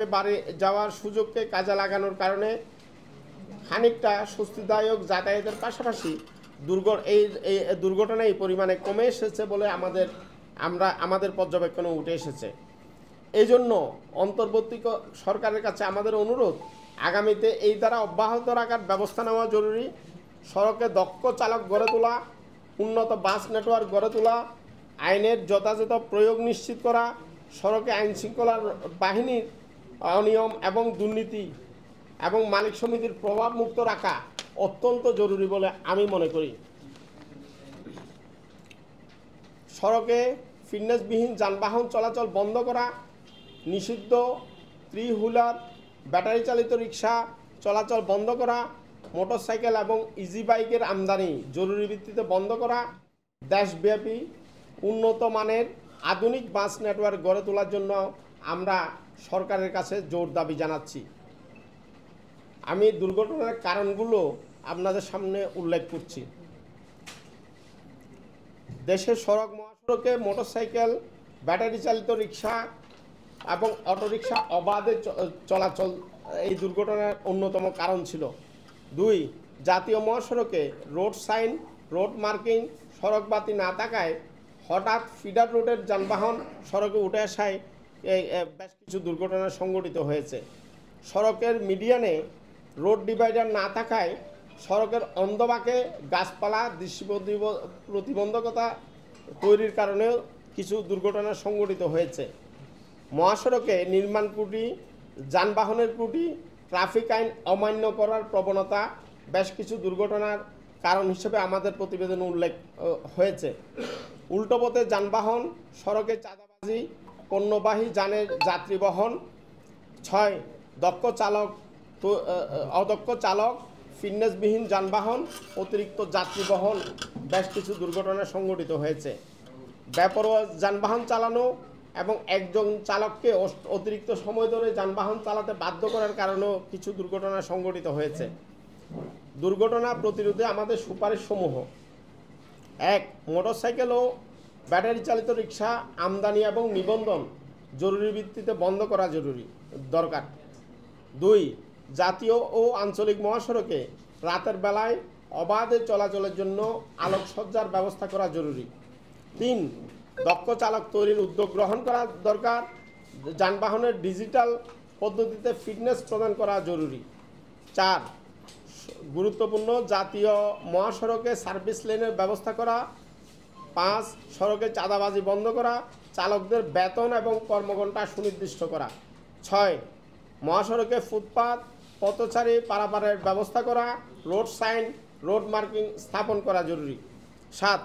বাড়ি যাওয়ার সুযোগকে কাজে লাগানোর কারণে খানিকটা স্বস্তিদায়ক যাতায়াতের পাশাপাশি এই দুর্ঘটনা এই পরিমাণে কমে এসেছে বলে আমাদের পর্যবেক্ষণে উঠে এসেছে। এই জন্য অন্তর্বর্তী সরকারের কাছে আমাদের অনুরোধ, আগামীতে এই দ্বারা অব্যাহত রাখার ব্যবস্থা নেওয়া জরুরি। সড়কে দক্ষ চালক গড়ে তোলা, উন্নত বাস নেটওয়ার্ক গড়ে তোলা, আইনের যথাযথ প্রয়োগ নিশ্চিত করা, সড়কে আইনশৃঙ্খলা বাহিনীর অনিয়ম এবং দুর্নীতি এবং মালিক সমিতির প্রভাব মুক্ত রাখা অত্যন্ত জরুরি বলে আমি মনে করি। সড়কে ফিটনেসবিহীন যানবাহন চলাচল বন্ধ করা, নিষিদ্ধ হুইলার, ব্যাটারি চালিত রিক্সা চলাচল বন্ধ করা, মোটরসাইকেল এবং ইজি বাইকের আমদানি জরুরি ভিত্তিতে বন্ধ করা, দেশব্যাপী উন্নত মানের আধুনিক বাস নেটওয়ার্ক গড়ে তোলার জন্য আমরা সরকারের কাছে জোর দাবি জানাচ্ছি। আমি দুর্ঘটনার কারণগুলো আপনাদের সামনে উল্লেখ করছি। দেশের সড়ক মহাসড়কে মোটরসাইকেল, ব্যাটারি চালিত রিক্সা এবং অটোরিক্সা অবাধে চলাচল এই দুর্ঘটনার অন্যতম কারণ ছিল। 2, জাতীয় মহাসড়কে রোড সাইন, রোড মার্কিং, সড়ক বাতি না থাকায় হঠাৎ ফিডার রোডের যানবাহন সড়কে উঠে আসায় বেশ কিছু দুর্ঘটনা সংঘটিত হয়েছে। সড়কের মিডিয়ানে রোড ডিভাইডার না থাকায় সড়কের অন্ধবাঁকে গাছপালা দৃষ্টি প্রতিবন্ধকতা তৈরির কারণেও কিছু দুর্ঘটনা সংঘটিত হয়েছে। মহাসড়কে নির্মাণ ত্রুটি, যানবাহনের ত্রুটি, ট্রাফিক আইন অমান্য করার প্রবণতা বেশ কিছু দুর্ঘটনার কারণ হিসেবে আমাদের প্রতিবেদনে উল্লেখ হয়েছে। উল্টোপথে যানবাহন, সড়কে চাঁদাবাজি, পণ্যবাহী যানের যাত্রী বহন। 6, অদক্ষ চালক, ফিটনেসবিহীন যানবাহন, অতিরিক্ত যাত্রী বহন বেশ কিছু দুর্ঘটনা সংঘটিত হয়েছে। বেপরোয়া যানবাহন চালানো এবং একজন চালককে অতিরিক্ত সময় ধরে যানবাহন চালাতে বাধ্য করার কারণেও কিছু দুর্ঘটনা সংঘটিত হয়েছে। দুর্ঘটনা প্রতিরোধে আমাদের সুপারিশসমূহ: 1, মোটরসাইকেল ও ব্যাটারি চালিত রিক্সা আমদানি এবং নিবন্ধন জরুরি ভিত্তিতে বন্ধ করা দরকার। 2, জাতীয় ও আঞ্চলিক মহাসড়কে রাতের বেলায় অবাধে চলাচলের জন্য আলোকসজ্জার ব্যবস্থা করা জরুরি। 3, দক্ষ চালক তৈরির উদ্যোগ গ্রহণ করা দরকার। যানবাহনের ডিজিটাল পদ্ধতিতে ফিটনেস প্রদান করা জরুরি। 4, গুরুত্বপূর্ণ জাতীয় মহাসড়কে সার্ভিস লেনের ব্যবস্থা করা। 5, সড়কে চাঁদাবাজি বন্ধ করা, চালকদের বেতন এবং কর্মঘণ্টা সুনির্দিষ্ট করা। 6, মহাসড়কে ফুটপাত, পথচারী পারাপারের ব্যবস্থা করা, রোড সাইন, রোড মার্কিং স্থাপন করা জরুরি। 7,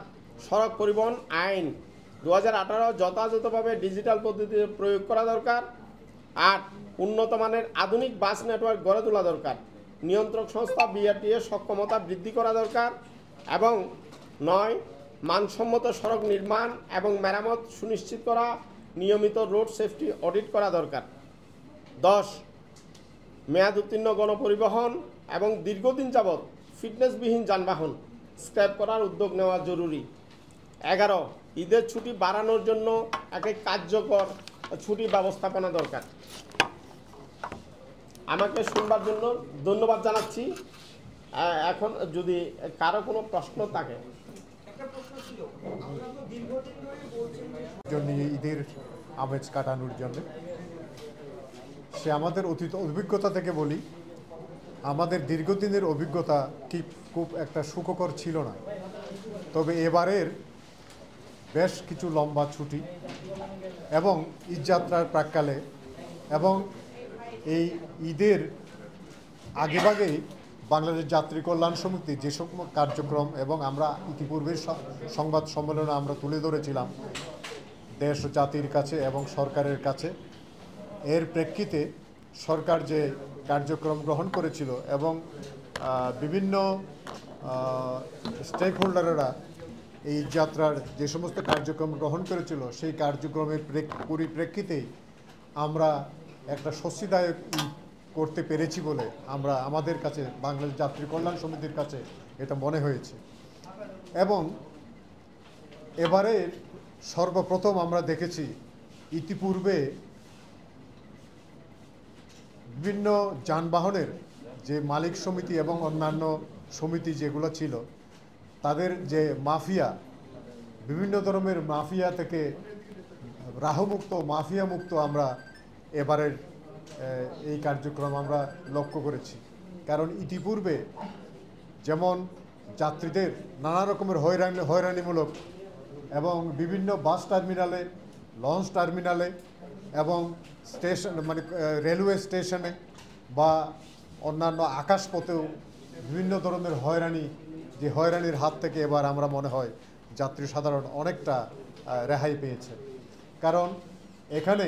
সড়ক পরিবহন আইন 2018 যথাযথভাবে ডিজিটাল পদ্ধতিতে প্রয়োগ করা দরকার। 8, উন্নত মানের আধুনিক বাস নেটওয়ার্ক গড়ে তোলা দরকার। নিয়ন্ত্রক সংস্থা বিআরটিএর সক্ষমতা বৃদ্ধি করা দরকার। এবং 9, মানসম্মত সড়ক নির্মাণ এবং মেরামত সুনিশ্চিত করা, নিয়মিত রোড সেফটি অডিট করা দরকার। 10, মেয়াদ উত্তীর্ণ গণপরিবহন এবং দীর্ঘদিন যাবৎ ফিটনেসবিহীন যানবাহন স্ক্র্যাপ করার উদ্যোগ নেওয়া জরুরি। 11, ঈদের ছুটি বাড়ানোর জন্য একটি কার্যকর ছুটি ব্যবস্থাপনা দরকার। আমাকে শুনবার জন্য ধন্যবাদ জানাচ্ছি। এখন যদি কারো কোনো প্রশ্ন থাকে। ঈদের আমেজ কাটানোর জন্য সে আমাদের অতীত অভিজ্ঞতা থেকে বলি, আমাদের দীর্ঘদিনের অভিজ্ঞতা খুব একটা সুখকর ছিল না। তবে এবারের বেশ কিছু লম্বা ছুটি এবং ঈদযাত্রার প্রাক্কালে এবং এই ঈদের আগেভাগেই বাংলাদেশ যাত্রী কল্যাণ সমিতি যে সকল কার্যক্রম এবং আমরা ইতিপূর্বে সংবাদ সম্মেলনে আমরা তুলে ধরেছিলাম দেশ ও জাতির কাছে এবং সরকারের কাছে, এর প্রেক্ষিতে সরকার যে কার্যক্রম গ্রহণ করেছিল এবং বিভিন্ন স্টেক হোল্ডাররা এই যাত্রার যে সমস্ত কার্যক্রম গ্রহণ করেছিল সেই কার্যক্রমের পরিপ্রেক্ষিতেই আমরা একটা স্বস্তিদায়ক করতে পেরেছি বলে আমাদের কাছে বাংলাদেশ যাত্রী কল্যাণ সমিতির কাছে এটা মনে হয়েছে। এবং এবারে সর্বপ্রথম আমরা দেখেছি ইতিপূর্বে বিভিন্ন যানবাহনের যে মালিক সমিতি এবং অন্যান্য সমিতি যেগুলো ছিল, তাদের যে মাফিয়া, বিভিন্ন ধরনের মাফিয়া থেকে রাহমুক্ত, মাফিয়া মুক্ত আমরা এবারের এই কার্যক্রম আমরা লক্ষ্য করেছি। কারণ ইতিপূর্বে যেমন যাত্রীদের নানা রকমের হয়রানিমূলক এবং বিভিন্ন বাস টার্মিনালে, লঞ্চ টার্মিনালে এবং স্টেশন মানে রেলওয়ে স্টেশনে বা অন্যান্য আকাশপথেও বিভিন্ন ধরনের হয়রানির হাত থেকে এবার আমরা মনে হয় যাত্রী সাধারণ অনেকটা রেহাই পেয়েছে। কারণ এখানে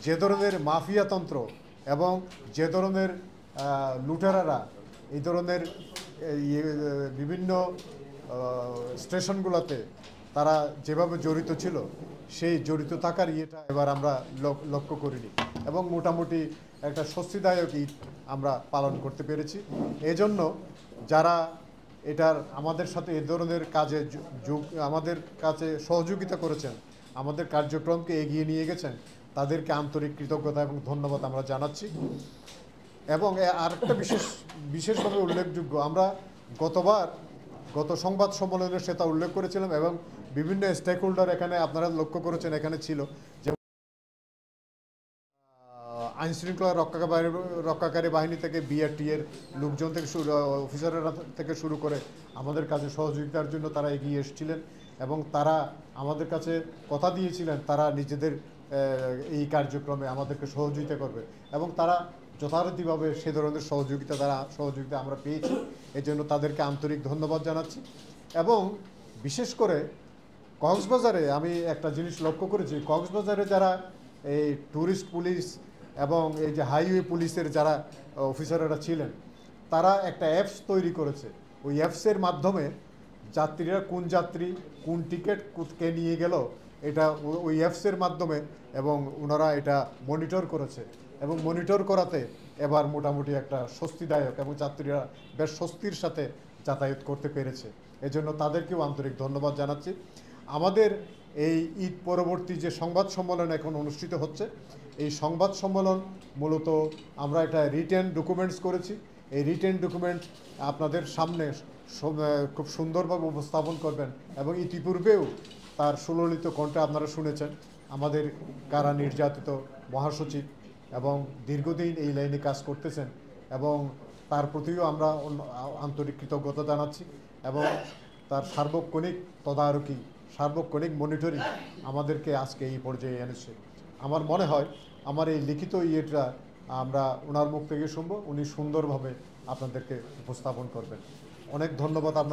যে ধরনের মাফিয়াতন্ত্র এবং যে ধরনের লুটেরারা এই ধরনের বিভিন্ন স্টেশনগুলোতে তারা যেভাবে জড়িত ছিল, সেই জড়িত থাকার ইয়েটা এবার আমরা লক্ষ্য করিনি এবং মোটামুটি একটা স্বস্তিদায়ক ঈদ আমরা পালন করতে পেরেছি। এজন্য যারা এটার আমাদের সাথে এ ধরনের কাজে আমাদের কাছে সহযোগিতা করেছেন, আমাদের কার্যক্রমকে এগিয়ে নিয়ে গেছেন, তাদেরকে আন্তরিক কৃতজ্ঞতা এবং ধন্যবাদ আমরা জানাচ্ছি। এবং আরেকটা বিশেষভাবে উল্লেখযোগ্য, আমরা গত সংবাদ সম্মেলনে সেটা উল্লেখ করেছিলাম এবং বিভিন্ন স্টেক হোল্ডার এখানে আপনারা লক্ষ্য করেছেন এখানে ছিল, যে আইনশৃঙ্খলা রক্ষাকারী বাহিনী থেকে বিআরটি এর লোকজন থেকে অফিসাররা থেকে শুরু করে আমাদের কাছে সহযোগিতার জন্য তারা এগিয়ে এসেছিলেন এবং তারা আমাদের কাছে কথা দিয়েছিলেন তারা নিজেদের এই কার্যক্রমে আমাদেরকে সহযোগিতা করবে এবং তারা যথারীতিভাবে সে ধরনের সহযোগিতা আমরা পেয়েছি। এই জন্য তাদেরকে আন্তরিক ধন্যবাদ জানাচ্ছি। এবং বিশেষ করে কক্সবাজারে আমি একটা জিনিস লক্ষ্য করেছি, কক্সবাজারে যারা এই ট্যুরিস্ট পুলিশ এবং এই যে হাইওয়ে পুলিশের যারা অফিসাররা ছিলেন, তারা একটা অ্যাপস তৈরি করেছে। ওই অ্যাপসের মাধ্যমে যাত্রীরা কোন যাত্রী কোন টিকিট কে নিয়ে গেল এটা ওই অ্যাপসের মাধ্যমে এবং ওনারা এটা মনিটর করেছে এবং মনিটর করাতে এবার মোটামুটি একটা স্বস্তিদায়ক এবং যাত্রীরা বেশ স্বস্তির সাথে যাতায়াত করতে পেরেছে। এজন্য তাদেরকেও আন্তরিক ধন্যবাদ জানাচ্ছি। আমাদের এই ঈদ পরবর্তী যে সংবাদ সম্মেলন এখন অনুষ্ঠিত হচ্ছে, এই সংবাদ সম্মেলন মূলত আমরা একটা রিটেন ডকুমেন্টস করেছি। এই রিটেন ডকুমেন্ট আপনাদের সামনে খুব সুন্দরভাবে উপস্থাপন করবেন এবং ইতিপূর্বেও তার সুললিত কণ্ঠে আপনারা শুনেছেন আমাদের কারা নির্যাতিত মহাসচিব এবং দীর্ঘদিন এই লাইনে কাজ করতেছেন এবং তার প্রতিও আমরা আন্তরিক কৃতজ্ঞতা জানাচ্ছি এবং তার সার্বক্ষণিক তদারকি, সার্বক্ষণিক মনিটরিং আমাদেরকে আজকে এই পর্যায়ে এনেছে। আমার মনে হয় আমার এই লিখিত ইয়েটা আমরা ওনার মুখ থেকে শুনবো, উনি সুন্দরভাবে আপনাদেরকে উপস্থাপন করবেন। অনেক ধন্যবাদ আপনার।